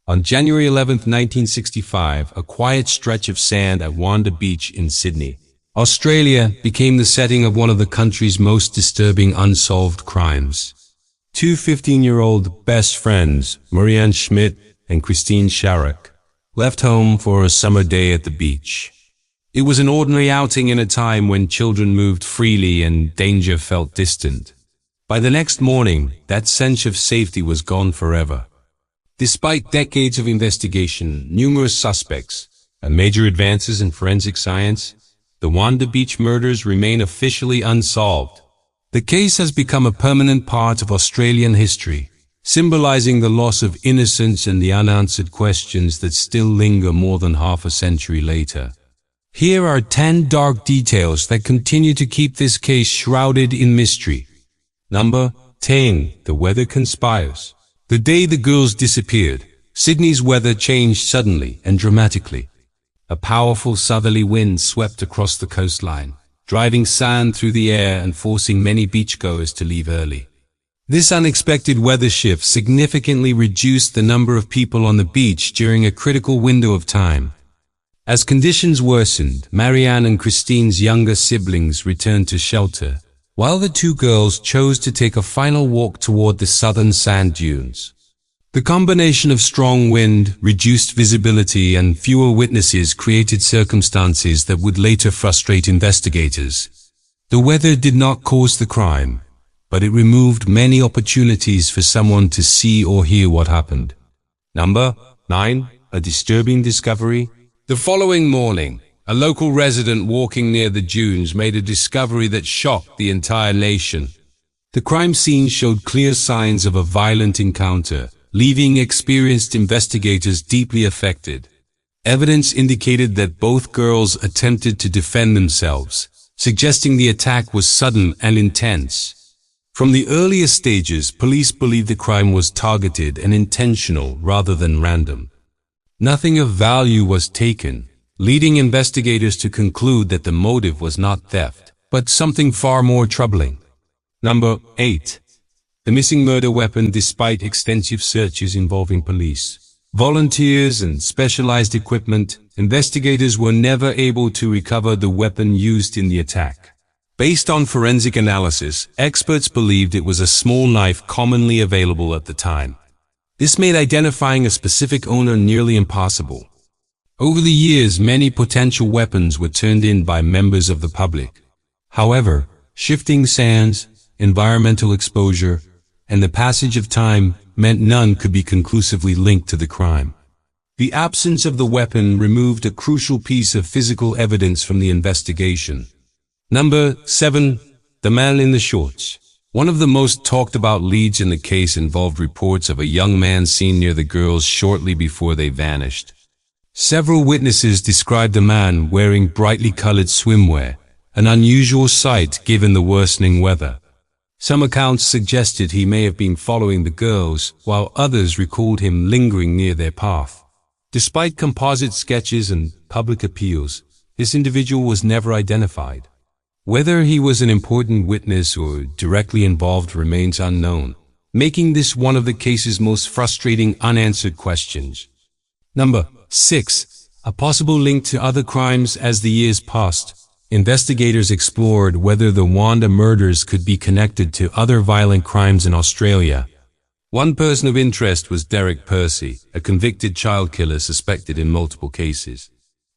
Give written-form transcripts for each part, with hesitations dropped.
On January 11, 1965, a quiet stretch of sand at Wanda Beach in Sydney, Australia, became the setting of one of the country's most disturbing unsolved crimes. Two 15-year-old best friends, Marianne Schmidt and Christine Sharrock, left home for a summer day at the beach. It was an ordinary outing in a time when children moved freely and danger felt distant. By the next morning, that sense of safety was gone forever. Despite decades of investigation, numerous suspects, and major advances in forensic science, the Wanda Beach murders remain officially unsolved. The case has become a permanent part of Australian history, symbolizing the loss of innocence and the unanswered questions that still linger more than half a century later. Here are 10 dark details that continue to keep this case shrouded in mystery. Number 10. The weather conspires. The day the girls disappeared, Sydney's weather changed suddenly and dramatically. A powerful southerly wind swept across the coastline, driving sand through the air and forcing many beachgoers to leave early. This unexpected weather shift significantly reduced the number of people on the beach during a critical window of time. As conditions worsened, Marianne and Christine's younger siblings returned to shelter, while the two girls chose to take a final walk toward the southern sand dunes. The combination of strong wind, reduced visibility, and fewer witnesses created circumstances that would later frustrate investigators. The weather did not cause the crime, but it removed many opportunities for someone to see or hear what happened. Number 9. A disturbing discovery. The following morning, a local resident walking near the dunes made a discovery that shocked the entire nation. The crime scene showed clear signs of a violent encounter, leaving experienced investigators deeply affected. Evidence indicated that both girls attempted to defend themselves, suggesting the attack was sudden and intense. From the earliest stages, police believed the crime was targeted and intentional rather than random. Nothing of value was taken, leading investigators to conclude that the motive was not theft, but something far more troubling. Number 8. The missing murder weapon. Despite extensive searches involving police, volunteers, and specialized equipment, investigators were never able to recover the weapon used in the attack. Based on forensic analysis, experts believed it was a small knife commonly available at the time. This made identifying a specific owner nearly impossible. Over the years, many potential weapons were turned in by members of the public. However, shifting sands, environmental exposure, and the passage of time meant none could be conclusively linked to the crime. The absence of the weapon removed a crucial piece of physical evidence from the investigation. Number 7. The man in the shorts. One of the most talked about leads in the case involved reports of a young man seen near the girls shortly before they vanished. Several witnesses described the man wearing brightly colored swimwear, an unusual sight given the worsening weather. Some accounts suggested he may have been following the girls, while others recalled him lingering near their path. Despite composite sketches and public appeals, this individual was never identified. Whether he was an important witness or directly involved remains unknown, making this one of the case's most frustrating unanswered questions. Number 6. A possible link to other crimes. As the years passed, investigators explored whether the Wanda murders could be connected to other violent crimes in Australia. One person of interest was Derek Percy, a convicted child killer suspected in multiple cases.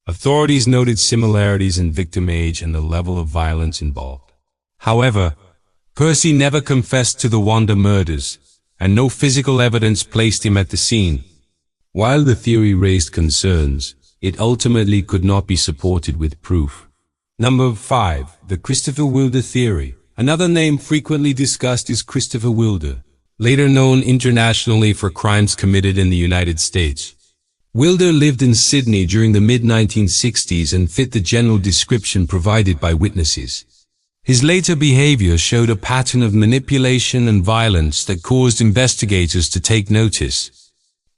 Authorities noted similarities in victim age and the level of violence involved. However, Percy never confessed to the Wanda murders, and no physical evidence placed him at the scene. While the theory raised concerns, it ultimately could not be supported with proof. Number 5. The Christopher Wilder theory. Another name frequently discussed is Christopher Wilder, later known internationally for crimes committed in the United States. Wilder lived in Sydney during the mid-1960s and fit the general description provided by witnesses. His later behavior showed a pattern of manipulation and violence that caused investigators to take notice.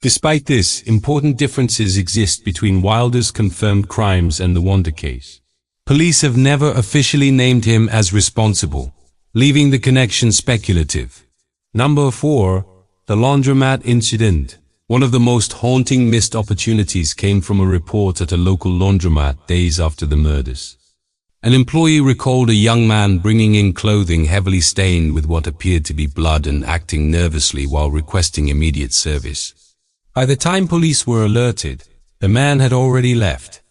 Despite this, important differences exist between Wilder's confirmed crimes and the Wanda case. Police have never officially named him as responsible, leaving the connection speculative. Number 4. The laundromat incident. One of the most haunting missed opportunities came from a report at a local laundromat days after the murders. An employee recalled a young man bringing in clothing heavily stained with what appeared to be blood and acting nervously while requesting immediate service. By the time police were alerted, the man had already left.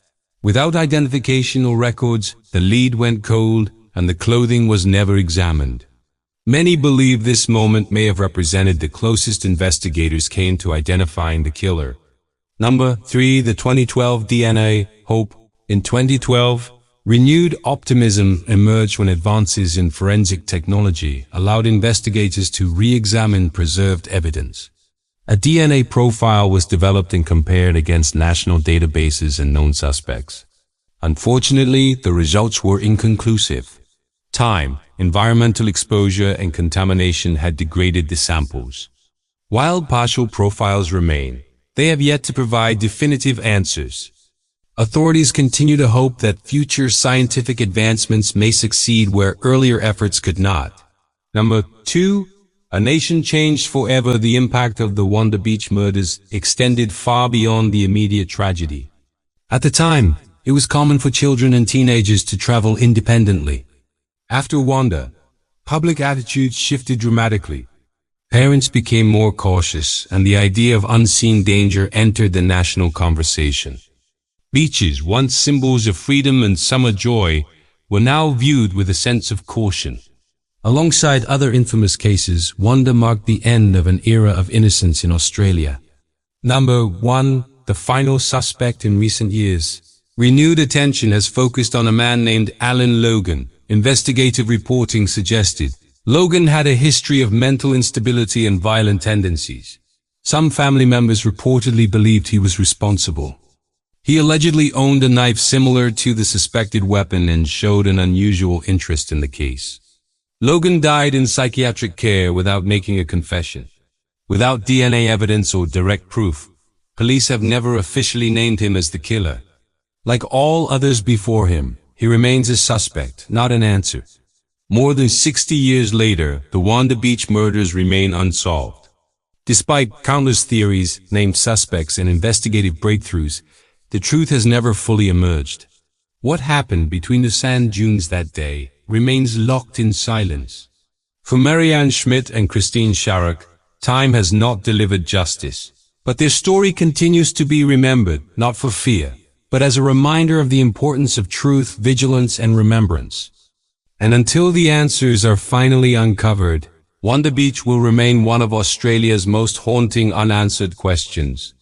Without identification or records, the lead went cold and the clothing was never examined. Many believe this moment may have represented the closest investigators came to identifying the killer. Number 3. The 2012 DNA Hope. In 2012, renewed optimism emerged when advances in forensic technology allowed investigators to re-examine preserved evidence. A DNA profile was developed and compared against national databases and known suspects. Unfortunately, the results were inconclusive. Time, environmental exposure, and contamination had degraded the samples. While partial profiles remain, they have yet to provide definitive answers. Authorities continue to hope that future scientific advancements may succeed where earlier efforts could not. Number 2. A nation changed forever. The impact of the Wanda Beach murders extended far beyond the immediate tragedy. At the time, it was common for children and teenagers to travel independently. After Wanda, public attitudes shifted dramatically. Parents became more cautious, and the idea of unseen danger entered the national conversation. Beaches, once symbols of freedom and summer joy, were now viewed with a sense of caution. Alongside other infamous cases, Wanda marked the end of an era of innocence in Australia. Number 1. The final suspect. In recent years, renewed attention has focused on a man named Alan Logan. Investigative reporting suggested Logan had a history of mental instability and violent tendencies. Some family members reportedly believed he was responsible. He allegedly owned a knife similar to the suspected weapon and showed an unusual interest in the case. Logan died in psychiatric care without making a confession. Without DNA evidence or direct proof, police have never officially named him as the killer. Like all others before him, he remains a suspect, not an answer. More than 60 years later, the Wanda Beach murders remain unsolved. Despite countless theories, named suspects, and investigative breakthroughs, the truth has never fully emerged. What happened between the sand dunes that day remains locked in silence. For Marianne Schmidt and Sharrock, time has not delivered justice. But their story continues to be remembered, not for fear, but as a reminder of the importance of truth, vigilance, and remembrance. And until the answers are finally uncovered, Wanda Beach will remain one of Australia's most haunting unanswered questions.